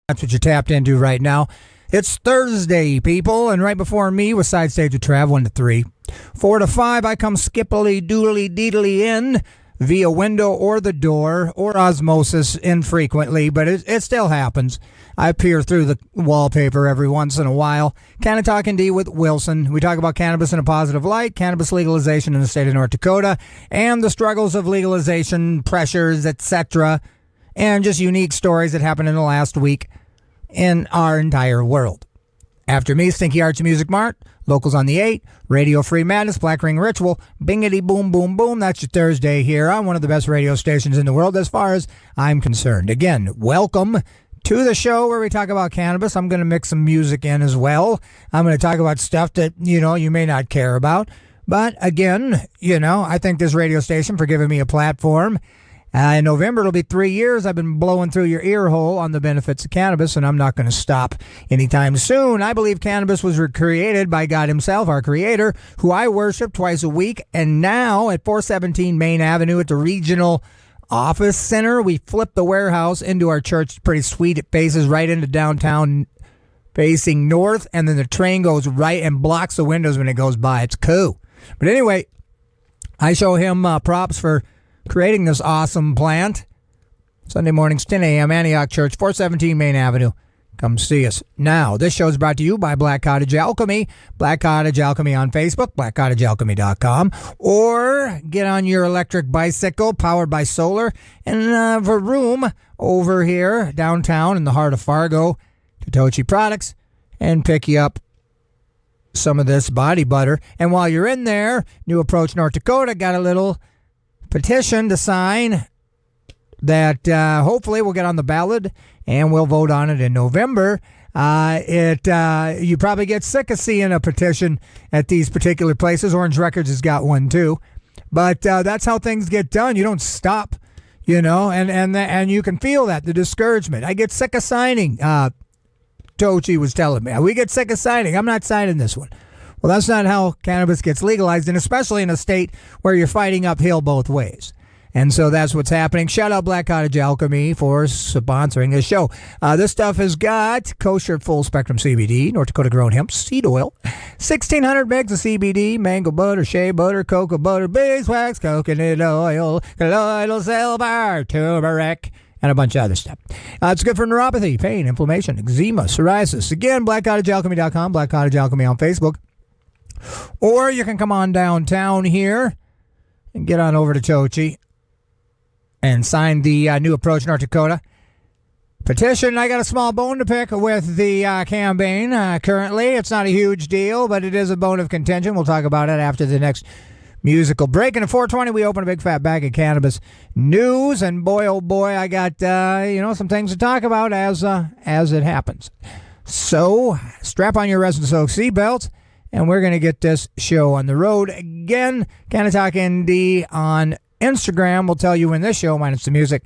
That's what you're tapped into right now. It's Thursday, people, and right before me was Side Stage with Trav, 1 to 3. 4 to 5, I come skippily doodly deedly in via window or the door or osmosis infrequently, but it still happens. I peer through the wallpaper every once in a while. Canna-Talk ND with Wilson. We talk about cannabis in a positive light, cannabis legalization in the state of North Dakota, and the struggles of legalization, pressures, etc., and just unique stories that happened in the last week in our entire world. After me, Stinky Arts Music Mart, Locals on the 8, Radio Free Madness, Black Ring Ritual, bingity boom boom boom. That's your Thursday here on one of the best radio stations in the world as far as I'm concerned. Again, welcome to the show where we talk about cannabis. I'm going to mix some music in as well. I'm going to talk about stuff that, you may not care about. But again, I thank this radio station for giving me a platform. In November, it'll be 3 years. I've been blowing through your ear hole on the benefits of cannabis, and I'm not going to stop anytime soon. I believe cannabis was created by God himself, our creator, who I worship twice a week. And now at 417 Main Avenue at the regional office center, we flipped the warehouse into our church. It's pretty sweet. It faces right into downtown facing north, and then the train goes right and blocks the windows when it goes by. It's cool. But anyway, I show him props for creating this awesome plant. Sunday mornings, 10 a.m., Antioch Church, 417 Main Avenue. Come see us. Now, this show is brought to you by Black Cottage Alchemy. Black Cottage Alchemy on Facebook, blackcottagealchemy.com, or get on your electric bicycle powered by solar and have a room over here downtown in the heart of Fargo, Totochi Products, and pick you up some of this body butter. And while you're in there, New Approach North Dakota got a little petition to sign that hopefully will get on the ballot and we'll vote on it in November. You probably get sick of seeing a petition at these particular places. Orange Records has got one too, but that's how things get done. You don't stop, and you can feel that, the discouragement. I get sick of signing. Tochi was telling me, we get sick of signing. I'm not signing this one. Well, that's not how cannabis gets legalized, and especially in a state where you're fighting uphill both ways. And so that's what's happening. Shout out Black Cottage Alchemy for sponsoring this show. This stuff has got kosher full spectrum CBD, North Dakota grown hemp seed oil, 1,600 megs of CBD, mango butter, shea butter, cocoa butter, beeswax, coconut oil, colloidal silver, turmeric, and a bunch of other stuff. It's good for neuropathy, pain, inflammation, eczema, psoriasis. Again, blackcottagealchemy.com, Black Cottage Alchemy on Facebook. Or you can come on downtown here and get on over to Tochi and sign the New Approach North Dakota petition. I got a small bone to pick with the campaign currently. It's not a huge deal, but it is a bone of contention. We'll talk about it after the next musical break. And at 4:20, we open a big fat bag of cannabis news. And boy, oh boy, I got some things to talk about as it happens. So strap on your resin soaked seatbelts. And we're going to get this show on the road. Again, Canna-Talk ND on Instagram will tell you when this show, minus the music,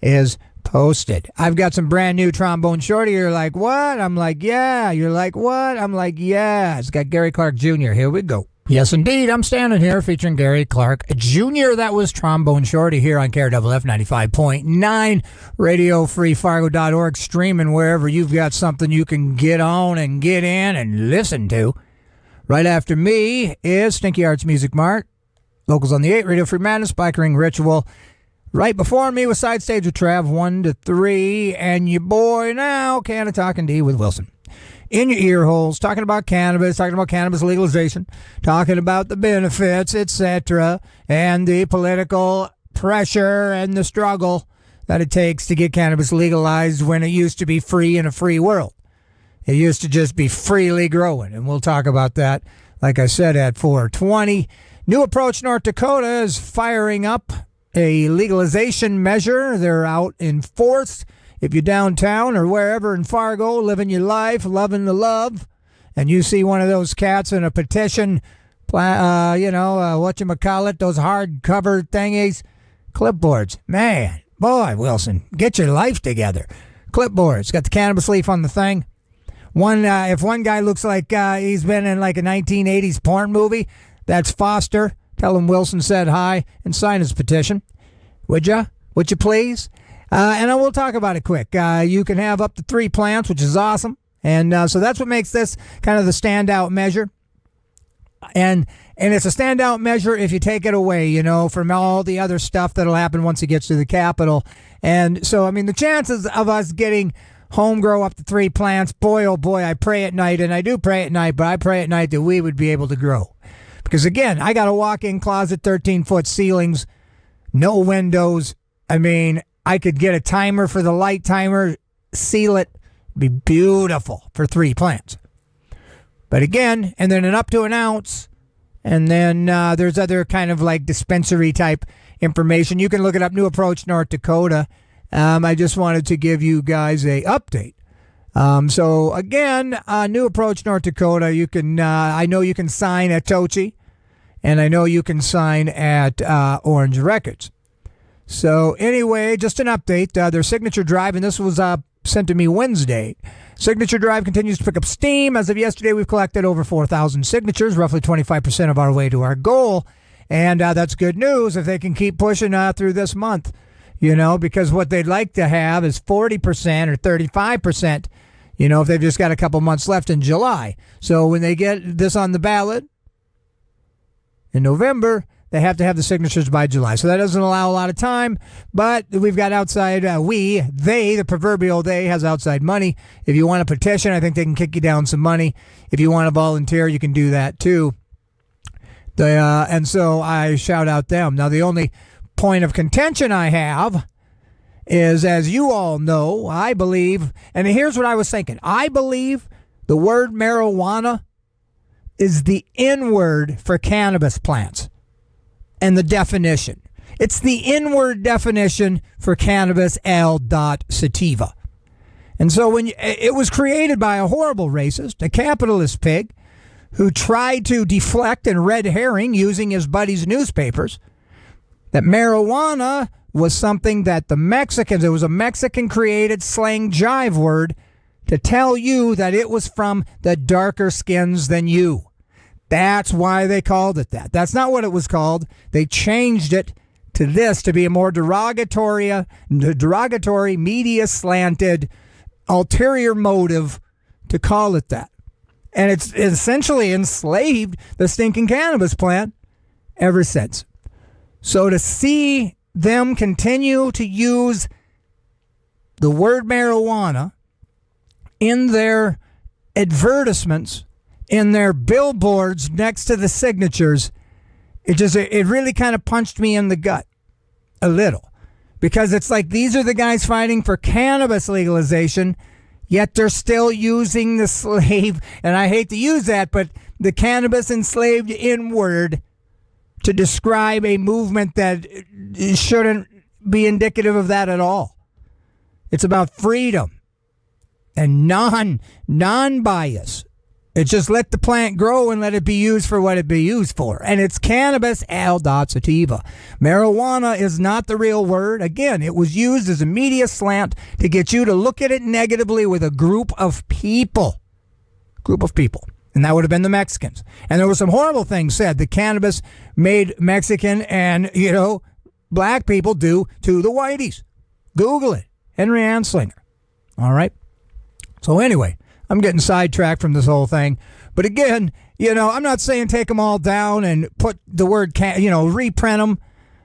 is posted. I've got some brand new trombone shorty. You're like, what? I'm like, yeah. You're like, what? I'm like, yeah. It's got Gary Clark Jr. Here we go. Yes, indeed. I'm standing here featuring Gary Clark Jr. That was Trombone Shorty here on KRFF 95.9, RadioFreeFargo.org, streaming wherever you've got something you can get on and get in and listen to. Right after me is Stinky Arts Music Mart, Locals on the 8, Radio Free Madness, Black Ring Ritual. Right before me was Side Stage with Trav, 1 to 3, and your boy now, Canna-Talk ND with Wilson. In your ear holes, talking about cannabis legalization, talking about the benefits, etc., and the political pressure and the struggle that it takes to get cannabis legalized when it used to be free in a free world. It used to just be freely growing, and we'll talk about that, like I said, at 4:20. New Approach North Dakota is firing up a legalization measure. They're out in force. If you're downtown or wherever in Fargo, living your life, loving the love, and you see one of those cats in a petition, whatchamacallit, those hard-cover thingies, clipboards. Man, boy, Wilson, get your life together. Clipboards, got the cannabis leaf on the thing. If one guy looks like he's been in like a 1980s porn movie, that's Foster. Tell him Wilson said hi and sign his petition. Would you? Would you please? And I will talk about it quick. You can have up to 3 plants, which is awesome. And so that's what makes this kind of the standout measure. And it's a standout measure if you take it away, from all the other stuff that'll happen once it gets to the Capitol. And so, I mean, the chances of us getting home grow up to 3 plants, boy, oh boy, I pray at night, and I do pray at night, but I pray at night that we would be able to grow. Because again, I got a walk-in closet, 13-foot ceilings, no windows. I mean, I could get a timer for the light timer, seal it, be beautiful for 3 plants. But again, and then an up to an ounce, and then there's other kind of like dispensary type information. You can look it up, New Approach, North Dakota. I just wanted to give you guys a update. So again, New Approach, North Dakota, you can, I know you can sign at Tochi, and I know you can sign at Orange Records. So anyway, just an update. Their signature drive, and this was sent to me Wednesday. Signature drive continues to pick up steam. As of yesterday, we've collected over 4,000 signatures, roughly 25% of our way to our goal. And that's good news if they can keep pushing through this month, because what they'd like to have is 40% or 35%, if they've just got a couple months left in July. So when they get this on the ballot in November, they have to have the signatures by July. So that doesn't allow a lot of time, but we've got outside, the proverbial they, has outside money. If you want to petition, I think they can kick you down some money. If you want to volunteer, you can do that too. And so I shout out them. Now, the only point of contention I have is, as you all know, I believe, and here's what I was thinking. I believe the word marijuana is the N-word for cannabis plants. And the definition. It's the inward definition for cannabis sativa. And so when it was created by a horrible racist, a capitalist pig, who tried to deflect and red herring using his buddy's newspapers, that marijuana was something that the Mexicans, it was a Mexican-created slang jive word to tell you that it was from the darker skins than you. That's why they called it that. That's not what it was called. They changed it to this to be a more derogatory, media-slanted, ulterior motive to call it that. And it's essentially enslaved the stinking cannabis plant ever since. So to see them continue to use the word marijuana in their advertisements, in their billboards next to the signatures, it really kind of punched me in the gut a little, because it's like these are the guys fighting for cannabis legalization, yet they're still using the slave, and I hate to use that, but the cannabis enslaved N-word to describe a movement that shouldn't be indicative of that at all. It's about freedom and non-bias. It's just let the plant grow and let it be used for what it be used for. And it's cannabis sativa. Marijuana is not the real word. Again, it was used as a media slant to get you to look at it negatively with a group of people. And that would have been the Mexicans. And there were some horrible things said that cannabis made Mexican and, black people do to the whiteys. Google it. Henry Anslinger. All right. So anyway, I'm getting sidetracked from this whole thing. But again, I'm not saying take them all down and put the word, reprint them.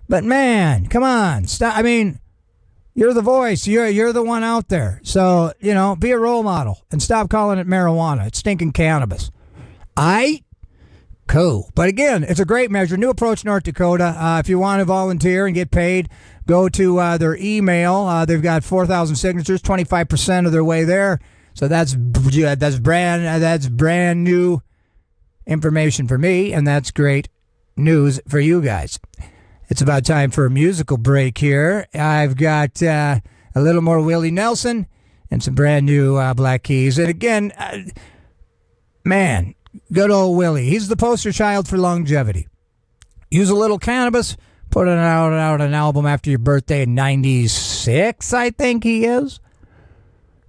But man, come on. Stop. I mean, you're the voice. You're the one out there. So, be a role model and stop calling it marijuana. It's stinking cannabis. Cool. But again, it's a great measure. New Approach, North Dakota. If you want to volunteer and get paid, go to their email. They've got 4,000 signatures, 25% of their way there. So that's brand new information for me, and that's great news for you guys. It's about time for a musical break here. I've got a little more Willie Nelson and some brand new Black Keys. And again, man, good old Willie. He's the poster child for longevity. Use a little cannabis, put out an album after your birthday in 96, I think he is.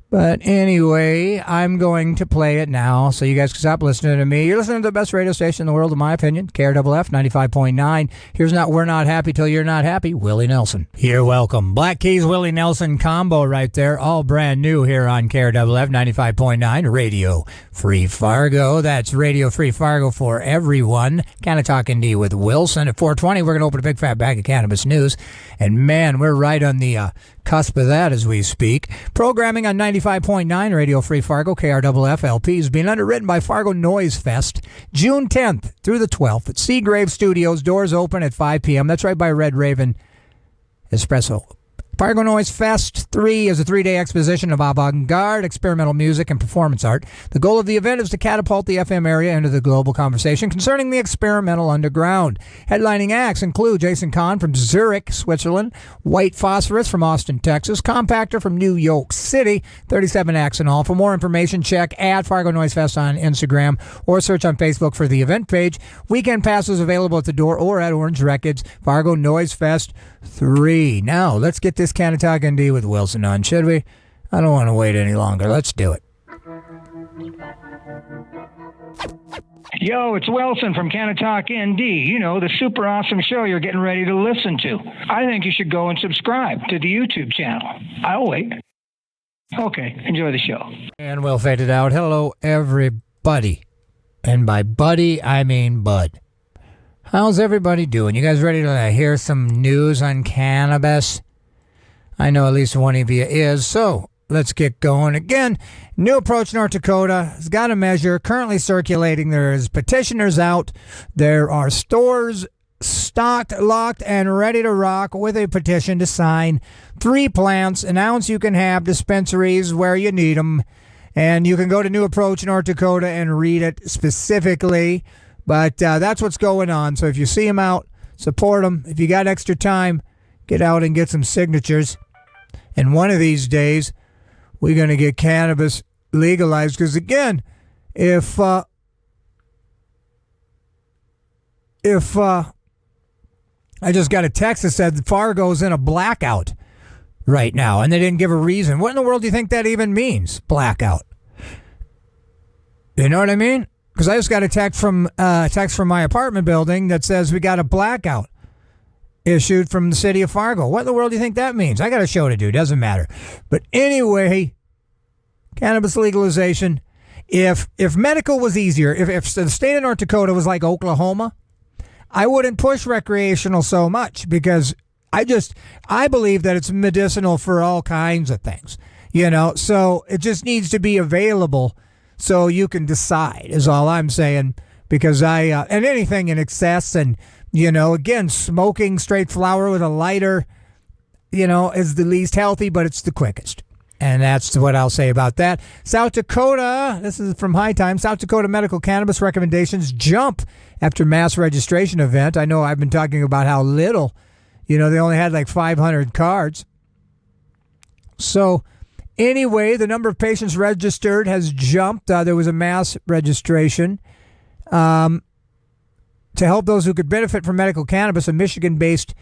But anyway, I'm going to play it now so you guys can stop listening to me. You're listening to the best radio station in the world, in my opinion, KRFF 95.9. Here's Not We're Not Happy Till You're Not Happy, Willie Nelson. You're welcome. Black Keys, Willie Nelson combo right there, all brand new here on KRFF 95.9, Radio Free Fargo. That's Radio Free Fargo for everyone. Canna-Talk ND with Wilson. At 4:20, we're going to open a big fat bag of cannabis news. And man, we're right on the cusp of that as we speak. Programming on 95.9 Radio Free Fargo, KRFF LP, is being underwritten by Fargo Noise Fest, June 10th through the 12th at Seagrave Studios. Doors open at 5 p.m. That's right by Red Raven Espresso. Fargo Noise Fest 3 is a 3-day exposition of avant-garde, experimental music, and performance art. The goal of the event is to catapult the FM area into the global conversation concerning the experimental underground. Headlining acts include Jason Kahn from Zurich, Switzerland, White Phosphorus from Austin, Texas, Compactor from New York City, 37 acts in all. For more information, check at Fargo Noise Fest on Instagram or search on Facebook for the event page. Weekend passes available at the door or at Orange Records. Fargo Noise Fest 3. Now, let's get this Canna-Talk ND with Wilson on, should we? I don't want to wait any longer. Let's do it. Yo, it's Wilson from Canna-Talk ND. You know, the super awesome show you're getting ready to listen to. I think you should go and subscribe to the YouTube channel. I'll wait. Okay, enjoy the show. And we'll fade it out. Hello, everybody. And by buddy, I mean bud. How's everybody doing? You guys ready to hear some news on cannabis? I know at least one of you is, so let's get going. Again, new approach North Dakota has got a measure currently circulating. There's petitioners out. There are stores stocked, locked, and ready to rock with a petition to sign 3 plants, announce you can have dispensaries where you need them, and you can go to New Approach North Dakota and read it specifically. But that's what's going on. So if you see them out, support them. If you got extra time, get out and get some signatures. And one of these days, we're going to get cannabis legalized. Because again, if I just got a text that said Fargo's in a blackout right now, and they didn't give a reason. What in the world do you think that even means, blackout? You know what I mean? Because I just got a text from my apartment building that says we got a blackout issued from the city of Fargo. What in the world do you think that means? I got a show to do. Doesn't matter. But anyway, cannabis legalization. If medical was easier, if the state of North Dakota was like Oklahoma, I wouldn't push recreational so much because I believe that it's medicinal for all kinds of things. You know, so it just needs to be available. So you can decide is all I'm saying, because and anything in excess and, you know, again, smoking straight flower with a lighter, you know, is the least healthy, but it's the quickest. And that's what I'll say about that. South Dakota, this is from High Time, South Dakota medical cannabis recommendations jump after mass registration event. I know I've been talking about how little, you know, they only had like 500 cards. So anyway, the number of patients registered has jumped. There was a mass registration to help those who could benefit from medical cannabis. A Michigan-based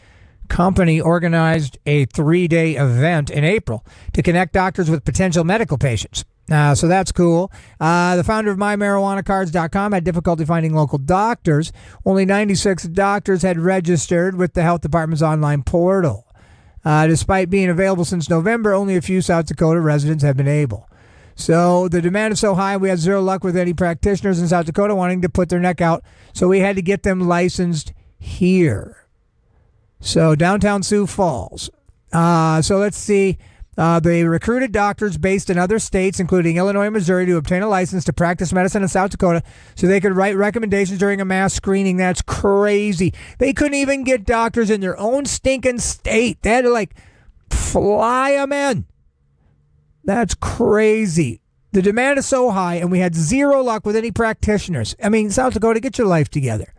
company organized a 3-day event in April to connect doctors with potential medical patients. So that's cool. The founder of MyMarijuanaCards.com had difficulty finding local doctors. Only 96 doctors had registered with the health department's online portal. Despite being available since November, only a few South Dakota residents have been able. So the demand is so high, we had zero luck with any practitioners in South Dakota wanting to put their neck out. So we had to get them licensed here. So downtown Sioux Falls. So let's see. They recruited doctors based in other states, including Illinois and Missouri, to obtain a license to practice medicine in South Dakota so they could write recommendations during a mass screening. That's crazy. They couldn't even get doctors in their own stinking state. They had to, like, fly them in. That's crazy. The demand is so high, and we had zero luck with any practitioners. I mean, South Dakota, get your life together.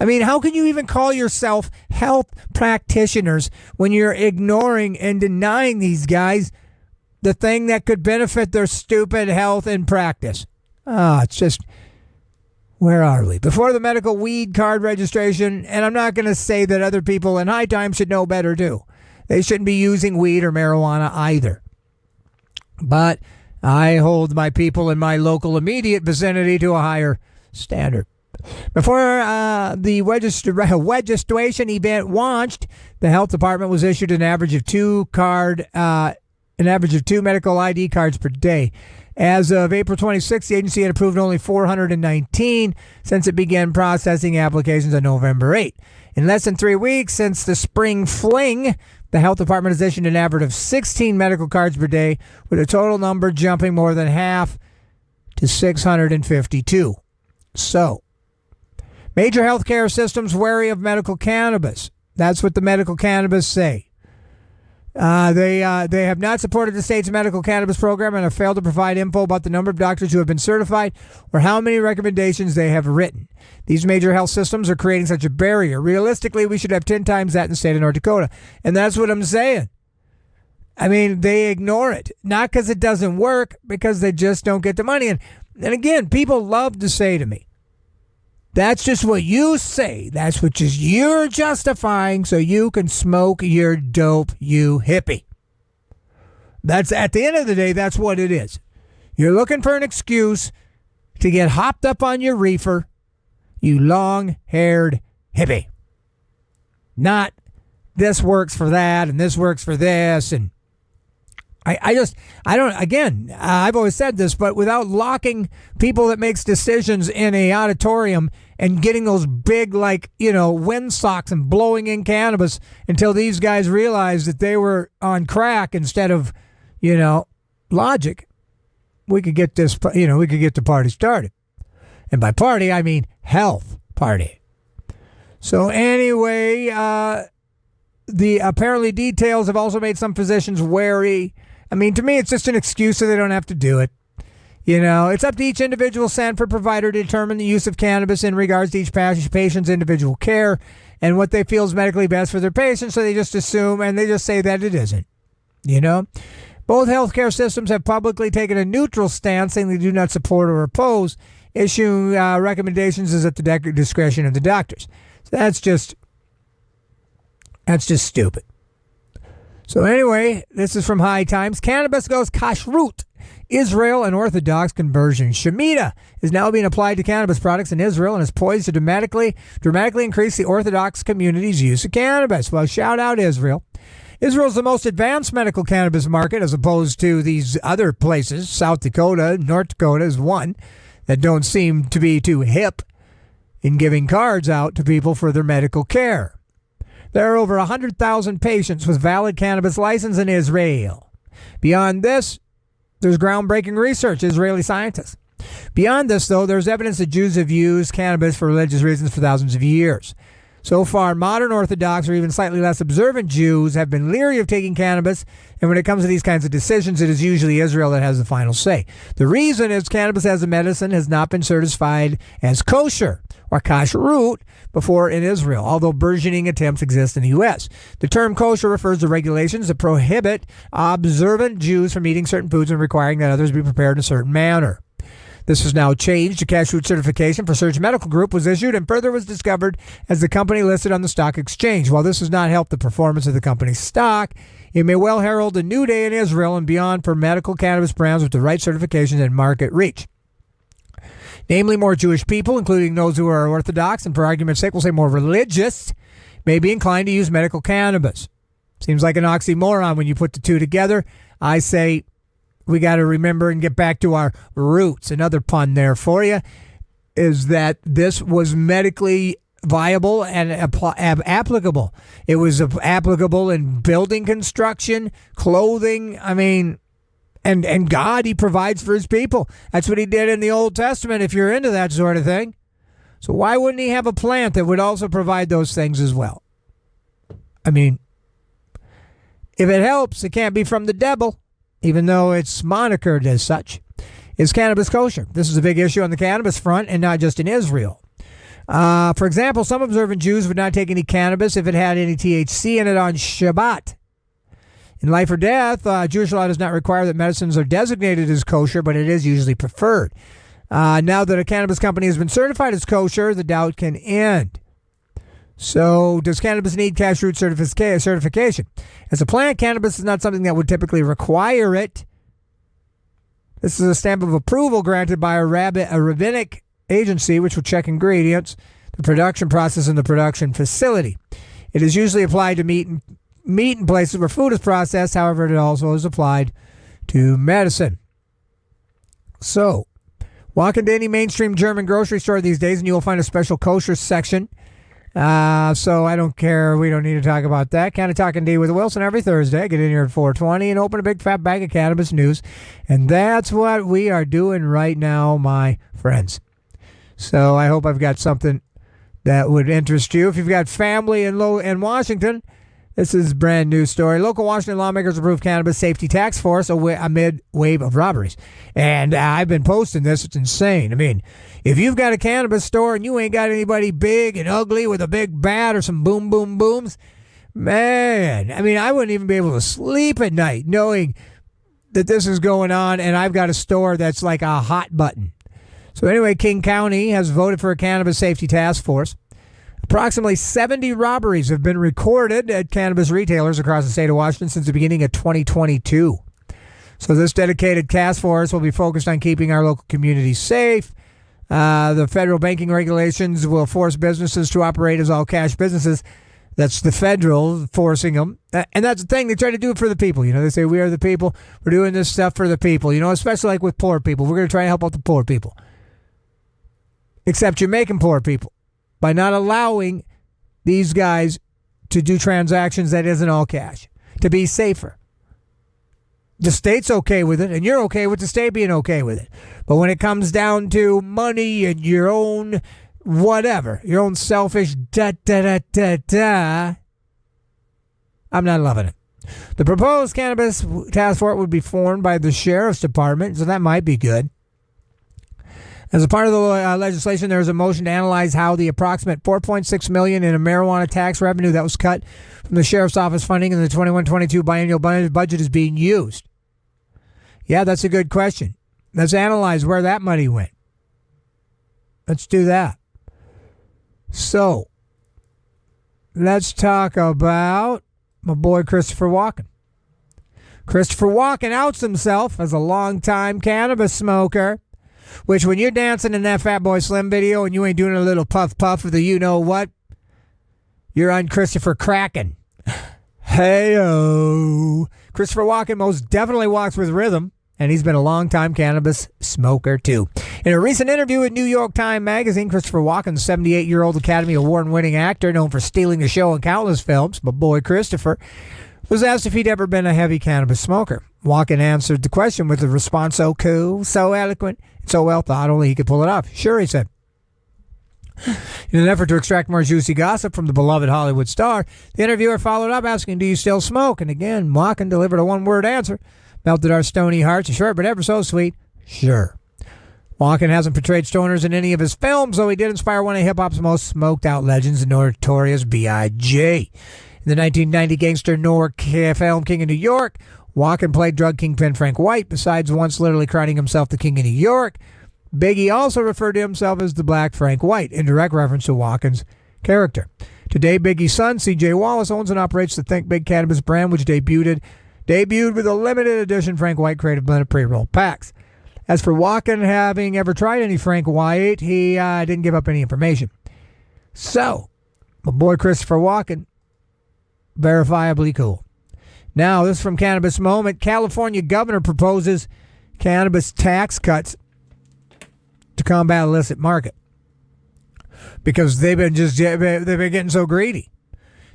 I mean, how can you even call yourself health practitioners when you're ignoring and denying these guys the thing that could benefit their stupid health and practice? It's just, where are we? Before the medical weed card registration, and I'm not going to say that other people in High Time should know better too. They shouldn't be using weed or marijuana either. But I hold my people in my local immediate vicinity to a higher standard. Before the registration event launched, the health department was issued an average of two medical ID cards per day. As of April 26th, the agency had approved only 419 since it began processing applications on November 8. In less than 3 weeks since the spring fling, the health department has issued an average of 16 medical cards per day, with a total number jumping more than half to 652. So, major healthcare systems wary of medical cannabis. That's what the medical cannabis say. They have not supported the state's medical cannabis program and have failed to provide info about the number of doctors who have been certified or how many recommendations they have written. These major health systems are creating such a barrier. Realistically, we should have 10 times that in the state of North Dakota. And that's what I'm saying. I mean, they ignore it. Not because it doesn't work, because they just don't get the money. And again, people love to say to me, that's just what you say. That's what you're justifying so you can smoke your dope, you hippie. That's, at the end of the day, that's what it is. You're looking for an excuse to get hopped up on your reefer, you long-haired hippie. Not this works for that and this works for this. And I've always said this, but without locking people that makes decisions in a auditorium and getting those big, windsocks and blowing in cannabis until these guys realized that they were on crack instead of, logic, we could get this, we could get the party started. And by party, I mean health party. So anyway, the apparently details have also made some physicians wary. I mean, to me, it's just an excuse so they don't have to do it. It's up to each individual Sanford provider to determine the use of cannabis in regards to each patient's individual care and what they feel is medically best for their patient, so they just assume and they just say that it isn't. Both healthcare systems have publicly taken a neutral stance, saying they do not support or oppose. Issuing recommendations is at the discretion of the doctors. So that's just stupid. So anyway, this is from High Times. Cannabis goes kashrut. Israel and Orthodox conversion. Shemitah is now being applied to cannabis products in Israel and is poised to dramatically increase the Orthodox community's use of cannabis. Well, shout out Israel. Israel is the most advanced medical cannabis market as opposed to these other places. South Dakota, North Dakota is one that don't seem to be too hip in giving cards out to people for their medical care. There are over 100,000 patients with valid cannabis license in Israel. Beyond this, there's groundbreaking research, Israeli scientists. Beyond this, though, there's evidence that Jews have used cannabis for religious reasons for thousands of years. So far, modern Orthodox or even slightly less observant Jews have been leery of taking cannabis, and when it comes to these kinds of decisions, it is usually Israel that has the final say. The reason is cannabis as a medicine has not been certified as kosher or kashrut before in Israel, although burgeoning attempts exist in the U.S. The term kosher refers to regulations that prohibit observant Jews from eating certain foods and requiring that others be prepared in a certain manner. This has now changed. A kashrut certification for Surge Medical Group was issued and further was discovered as the company listed on the stock exchange. While this has not helped the performance of the company's stock, it may well herald a new day in Israel and beyond for medical cannabis brands with the right certifications and market reach. Namely, more Jewish people, including those who are Orthodox, and for argument's sake, we'll say more religious, may be inclined to use medical cannabis. Seems like an oxymoron when you put the two together. I say we got to remember and get back to our roots. Another pun there for you is that this was medically viable and applicable. It was applicable in building construction, clothing, and God, he provides for his people. That's what he did in the Old Testament, if you're into that sort of thing. So why wouldn't he have a plant that would also provide those things as well? If it helps, it can't be from the devil, even though it's monikered as such. Is cannabis kosher? This is a big issue on the cannabis front and not just in Israel. For example, some observant Jews would not take any cannabis if it had any THC in it on Shabbat. In life or death, Jewish law does not require that medicines are designated as kosher, but it is usually preferred. Now that a cannabis company has been certified as kosher, the doubt can end. So, does cannabis need kashrut certification? As a plant, cannabis is not something that would typically require it. This is a stamp of approval granted by a rabbinic agency which will check ingredients, the production process, and the production facility. It is usually applied to meat in places where food is processed. However, it also is applied to medicine. So, walk into any mainstream German grocery store these days and you will find a special kosher section. So I don't care. We don't need to talk about that. Canna-Talk ND with Wilson every Thursday. Get in here at 4:20 and open a big fat bag of cannabis news. And that's what we are doing right now, my friends. So I hope I've got something that would interest you. If you've got family in Washington, this is a brand new story. Local Washington lawmakers approve cannabis safety task force amid wave of robberies. And I've been posting this. It's insane. I mean, if you've got a cannabis store and you ain't got anybody big and ugly with a big bat or some boom, boom, booms, man, I mean, I wouldn't even be able to sleep at night knowing that this is going on and I've got a store that's like a hot button. So anyway, King County has voted for a cannabis safety task force. Approximately 70 robberies have been recorded at cannabis retailers across the state of Washington since the beginning of 2022. So this dedicated task force will be focused on keeping our local communities safe. The federal banking regulations will force businesses to operate as all cash businesses. That's the federal forcing them. And that's the thing. They try to do it for the people. You know, they say, we are the people. We're doing this stuff for the people. You know, especially like with poor people. We're going to try and help out the poor people. Except you're making poor people by not allowing these guys to do transactions that isn't all cash, to be safer. The state's okay with it, and you're okay with the state being okay with it. But when it comes down to money and your own whatever, your own selfish da-da-da-da-da, I'm not loving it. The proposed cannabis task force would be formed by the sheriff's department, so that might be good. As a part of the legislation, there is a motion to analyze how the approximate $4.6 million in a marijuana tax revenue that was cut from the sheriff's office funding in the 21-22 biennial budget is being used. Yeah, that's a good question. Let's analyze where that money went. Let's do that. So, let's talk about my boy Christopher Walken. Christopher Walken outs himself as a longtime cannabis smoker. Which, when you're dancing in that Fat Boy Slim video and you ain't doing a little puff of the you-know-what, you're on Christopher Kraken. Hey-oh. Christopher Walken most definitely walks with rhythm, and he's been a long-time cannabis smoker, too. In a recent interview with New York Times Magazine, Christopher Walken, 78-year-old Academy Award-winning actor known for stealing the show in countless films, my boy Christopher, was asked if he'd ever been a heavy cannabis smoker. Walken answered the question with a response so cool, so eloquent, and so well thought, only he could pull it off. Sure, he said. In an effort to extract more juicy gossip from the beloved Hollywood star, the interviewer followed up asking, do you still smoke? And again, Walken delivered a one-word answer. Melted our stony hearts. Short, but ever so sweet. Sure. Walken hasn't portrayed stoners in any of his films, though he did inspire one of hip-hop's most smoked-out legends, the notorious B.I.G. In the 1990 gangster film King of New York, Walken played drug kingpin Frank White. Besides once literally crowning himself the King of New York, Biggie also referred to himself as the Black Frank White, in direct reference to Walken's character. Today, Biggie's son, C.J. Wallace, owns and operates the Think Big cannabis brand, which debuted with a limited edition Frank White creative blend of pre-rolled packs. As for Walken having ever tried any Frank White, he didn't give up any information. So, my boy Christopher Walken, verifiably cool. Now, this is from Cannabis Moment. California governor proposes cannabis tax cuts to combat illicit market because they've been getting so greedy.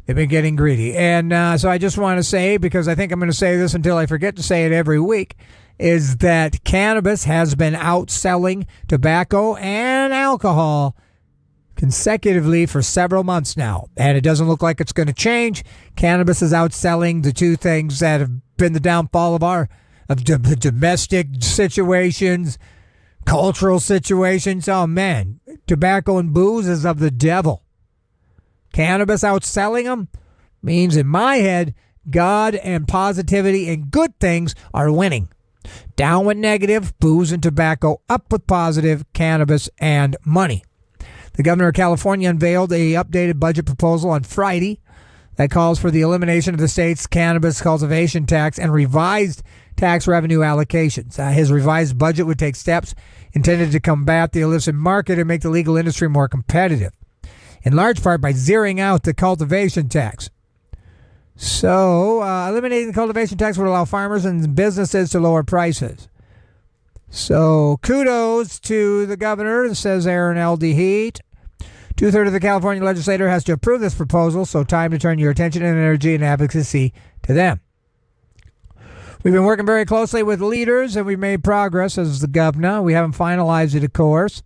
They've been getting greedy. And so I just want to say, because I think I'm going to say this until I forget to say it every week, is that cannabis has been outselling tobacco and alcohol consecutively for several months now, and it doesn't look like it's going to change. Cannabis is outselling the two things that have been the downfall of domestic situations, cultural situations. Oh man, tobacco and booze is of the devil. Cannabis outselling them means, in my head, God and positivity and good things are winning. Down with negative, booze and tobacco. Up with positive, cannabis and money. The governor of California unveiled a updated budget proposal on Friday. that calls for the elimination of the state's cannabis cultivation tax and revised tax revenue allocations. His revised budget would take steps intended to combat the illicit market and make the legal industry more competitive, in large part by zeroing out the cultivation tax. So, eliminating the cultivation tax would allow farmers and businesses to lower prices. So, kudos to the governor, says Aaron L.D. Heat. 2/3 of the California legislature has to approve this proposal, so time to turn your attention and energy and advocacy to them. We've been working very closely with leaders, and we've made progress, says the governor. We haven't finalized it, of course.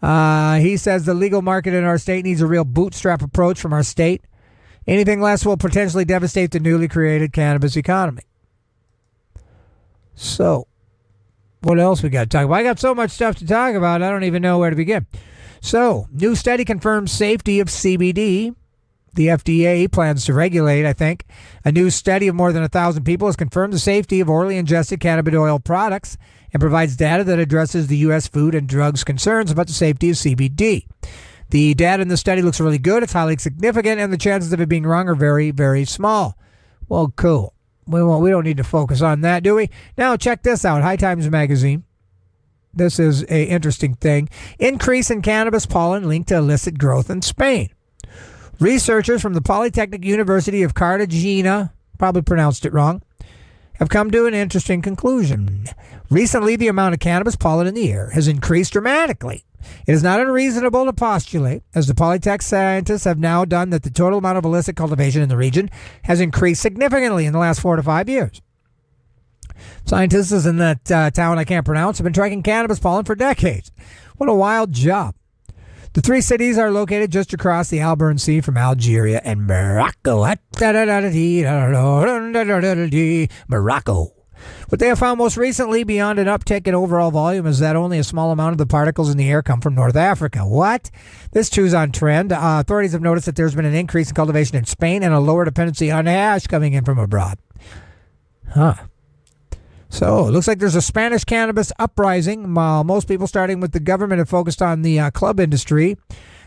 He says the legal market in our state needs a real bootstrap approach from our state. Anything less will potentially devastate the newly created cannabis economy. So, what else we got to talk about? I got so much stuff to talk about, I don't even know where to begin. So, new study confirms safety of CBD. The FDA plans to regulate, I think. A new study of more than 1,000 people has confirmed the safety of orally ingested cannabidiol products and provides data that addresses the U.S. Food and Drugs concerns about the safety of CBD. The data in the study looks really good. It's highly significant, and the chances of it being wrong are very, very small. Well, cool. We don't need to focus on that, do we? Now, check this out. High Times Magazine. This is an interesting thing. Increase in cannabis pollen linked to illicit growth in Spain. Researchers from the Polytechnic University of Cartagena, probably pronounced it wrong, have come to an interesting conclusion. Recently, the amount of cannabis pollen in the air has increased dramatically. It is not unreasonable to postulate, as the Polytech scientists have now done, that the total amount of illicit cultivation in the region has increased significantly in the last 4 to 5 years. Scientists in that town I can't pronounce have been tracking cannabis pollen for decades. What a wild job. The 3 cities are located just across the Alboran Sea from Algeria and Morocco. Morocco. What they have found most recently, beyond an uptick in overall volume, is that only a small amount of the particles in the air come from North Africa. What? This too's on trend. Authorities have noticed that there's been an increase in cultivation in Spain and a lower dependency on hash coming in from abroad. So, it looks like there's a Spanish cannabis uprising. Most people, starting with the government, have focused on the club industry.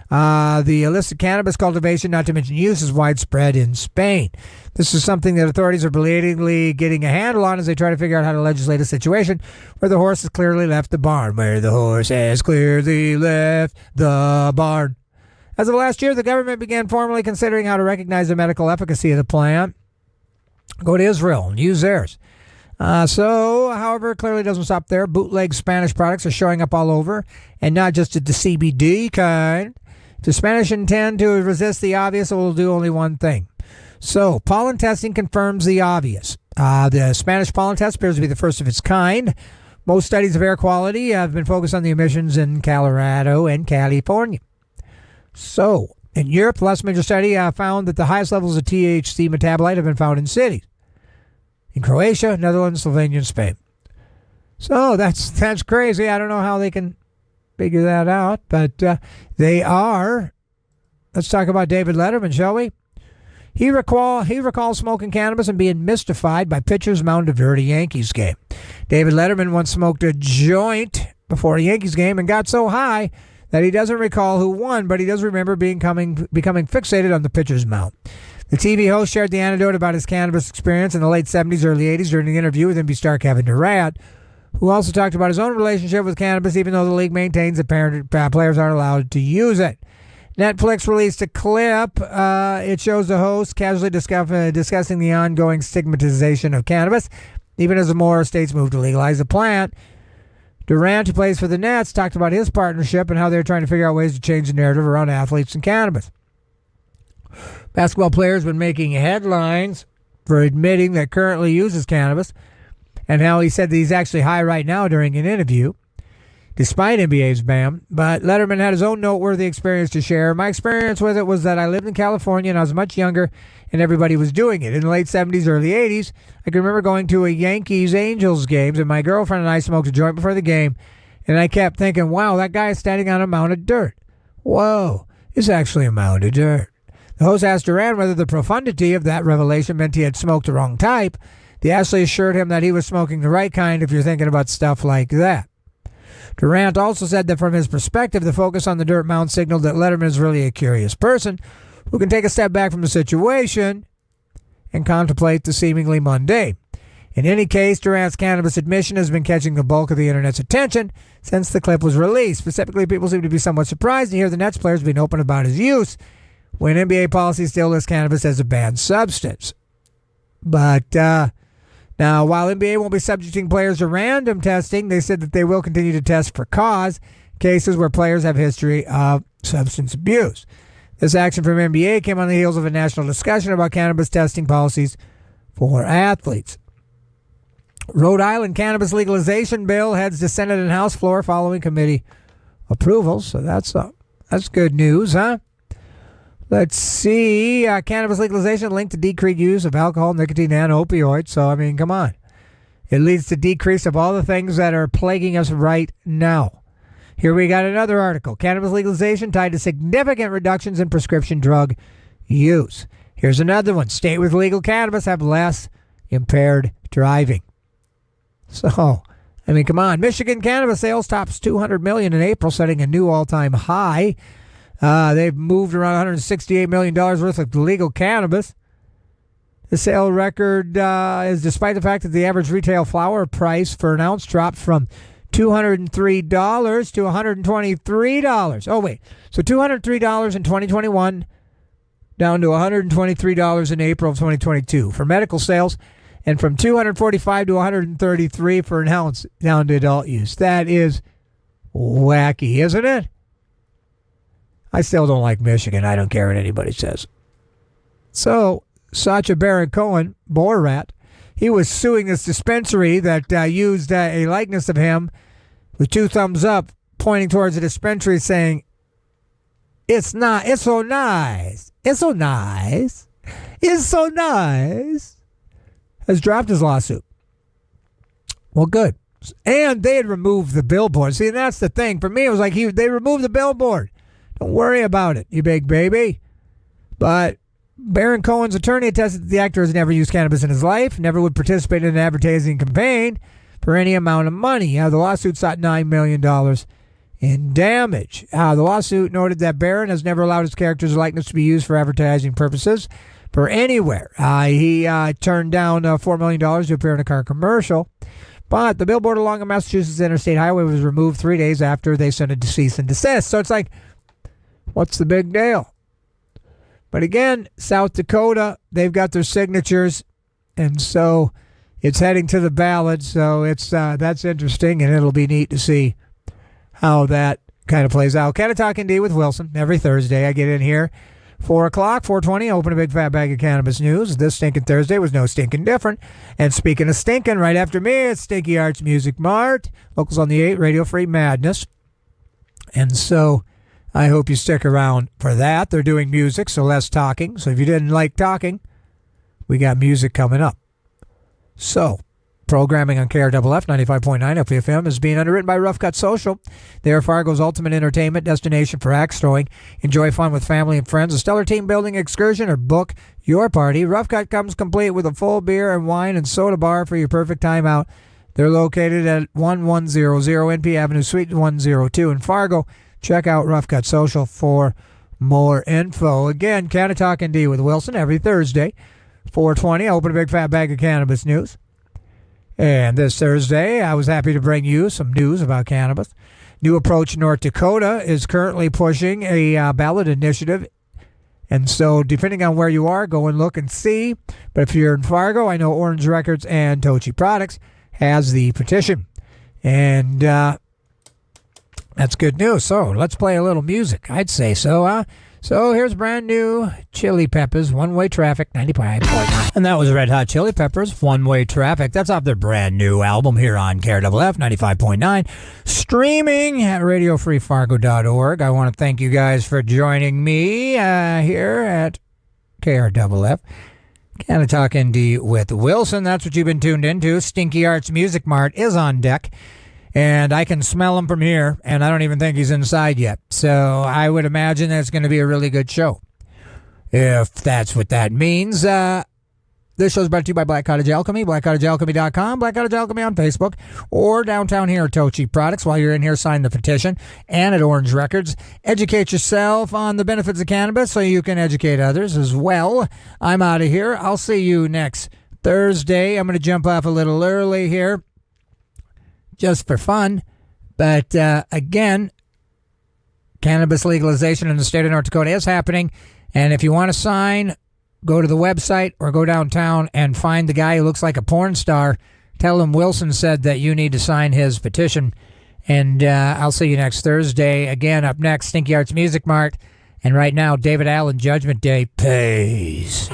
The illicit cannabis cultivation, not to mention use, is widespread in Spain. This is something that authorities are belatedly getting a handle on as they try to figure out how to legislate a situation where the horse has clearly left the barn. Where the horse has clearly left the barn. As of last year, the government began formally considering how to recognize the medical efficacy of the plant. Go to Israel and use theirs. However, it clearly doesn't stop there. Bootleg Spanish products are showing up all over, and not just at the CBD kind. The Spanish intend to resist the obvious, and will do only one thing. So, pollen testing confirms the obvious. The Spanish pollen test appears to be the first of its kind. Most studies of air quality have been focused on the emissions in Colorado and California. So, in Europe, the last major study found that the highest levels of THC metabolite have been found in cities. In Croatia, Netherlands, Slovenia, and Spain. So, that's crazy. I don't know how they can figure that out, but they are. Let's talk about David Letterman, shall we? He recalls smoking cannabis and being mystified by pitchers mounted at a Yankees game. David Letterman once smoked a joint before a Yankees game and got so high that he doesn't recall who won, but he does remember becoming fixated on the pitcher's mount. The TV host shared the anecdote about his cannabis experience in the late 70s, early 80s during the interview with NBC star Kevin Durant, who also talked about his own relationship with cannabis, even though the league maintains that players aren't allowed to use it. Netflix released a clip. It shows the host casually discussing the ongoing stigmatization of cannabis, even as more states move to legalize the plant. Durant, who plays for the Nets, talked about his partnership and how they're trying to figure out ways to change the narrative around athletes and cannabis. Basketball players have been making headlines for admitting that currently uses cannabis, and how he said that he's actually high right now during an interview, despite NBA's ban. But Letterman had his own noteworthy experience to share. My experience with it was that I lived in California and I was much younger and everybody was doing it. In the late 70s, early 80s, I can remember going to a Yankees-Angels games, and my girlfriend and I smoked a joint before the game, and I kept thinking, wow, that guy is standing on a mound of dirt. Whoa, it's actually a mound of dirt. The host asked Durant whether the profundity of that revelation meant he had smoked the wrong type. The athlete assured him that he was smoking the right kind if you're thinking about stuff like that. Durant also said that from his perspective, the focus on the dirt mound signaled that Letterman is really a curious person who can take a step back from the situation and contemplate the seemingly mundane. In any case, Durant's cannabis admission has been catching the bulk of the internet's attention since the clip was released. Specifically, people seem to be somewhat surprised to hear the Nets players being open about his use when NBA policy still lists cannabis as a banned substance. But now, while NBA won't be subjecting players to random testing, they said that they will continue to test for cause cases where players have history of substance abuse. This action from NBA came on the heels of a national discussion about cannabis testing policies for athletes. Rhode Island cannabis legalization bill heads to Senate and House floor following committee approval. So that's good news, huh? Let's see. Cannabis legalization linked to decreased use of alcohol, nicotine, and opioids. So, I mean, come on. It leads to decrease of all the things that are plaguing us right now. Here we got another article. Cannabis legalization tied to significant reductions in prescription drug use. Here's another one. State with legal cannabis have less impaired driving. So, I mean, come on. Michigan cannabis sales tops $200 million in April, setting a new all-time high. They've moved around $168 million worth of legal cannabis. The sale record is despite the fact that the average retail flower price for an ounce dropped from $203 to $123. Oh, wait. So $203 in 2021 down to $123 in April of 2022 for medical sales, and from $245 to $133 for an ounce down to adult use. That is wacky, isn't it? I still don't like Michigan. I don't care what anybody says. So, Sacha Baron Cohen, Borat, he was suing this dispensary that used a likeness of him with two thumbs up pointing towards the dispensary saying, it's so nice. It's so nice. It's so nice. Has dropped his lawsuit. Well, good. And they had removed the billboard. See, and that's the thing. For me, it was like they removed the billboard. Don't worry about it, you big baby. But Baron Cohen's attorney attested that the actor has never used cannabis in his life, never would participate in an advertising campaign for any amount of money. The lawsuit sought $9 million in damage. The lawsuit noted that Baron has never allowed his character's likeness to be used for advertising purposes for anywhere. He turned down $4 million to appear in a car commercial. But the billboard along a Massachusetts interstate highway was removed 3 days after they sent it to cease and desist. So it's like, what's the big deal? But again, South Dakota, they've got their signatures, and so it's heading to the ballot. So it's that's interesting, and it'll be neat to see how that kind of plays out. Canna-Talk ND with Wilson every Thursday. I get in here 4 o'clock, 4:20, open a big fat bag of cannabis news. This stinking Thursday was no stinking different. And speaking of stinking, right after me, it's Stinky Arts Music Mart. Locals on the 8, Radio Free Madness. And so I hope you stick around for that. They're doing music, so less talking. So if you didn't like talking, we got music coming up. So, programming on KRFF 95.9 FPFM is being underwritten by Rough Cut Social. They are Fargo's ultimate entertainment destination for axe throwing. Enjoy fun with family and friends, a stellar team building excursion, or book your party. Rough Cut comes complete with a full beer and wine and soda bar for your perfect time out. They're located at 1100 NP Avenue, Suite 102 in Fargo. Check out Rough Cut Social for more info. Again, Canna-Talk ND with Wilson every Thursday, 4:20. Open a big fat bag of cannabis news. And this Thursday, I was happy to bring you some news about cannabis. New Approach North Dakota is currently pushing a ballot initiative. And so, depending on where you are, go and look and see. But if you're in Fargo, I know Orange Records and Tochi Products has the petition. And that's good news. So let's play a little music. I'd say so. So here's brand new Chili Peppers, One Way Traffic, 95.9. And that was Red Hot Chili Peppers, One Way Traffic. That's off their brand new album here on KRFF 95.9. Streaming at RadioFreeFargo.org. I want to thank you guys for joining me here at KRFF. Canna-Talk ND with Wilson. That's what you've been tuned into. Stinky Arts Music Mart is on deck. And I can smell him from here, and I don't even think he's inside yet. So I would imagine that it's going to be a really good show. If that's what that means. This show is brought to you by Black Cottage Alchemy, blackcottagealchemy.com, Black Cottage Alchemy on Facebook, or downtown here at Tochi Products. While you're in here, sign the petition. And at Orange Records, educate yourself on the benefits of cannabis so you can educate others as well. I'm out of here. I'll see you next Thursday. I'm going to jump off a little early here just for fun. But again, cannabis legalization in the state of North Dakota is happening. And if you want to sign, go to the website or go downtown and find the guy who looks like a porn star. Tell him Wilson said that you need to sign his petition. And I'll see you next Thursday. Again, up next, Stinky Arts Music Mart. And right now, David Allen, Judgment Day. Peace.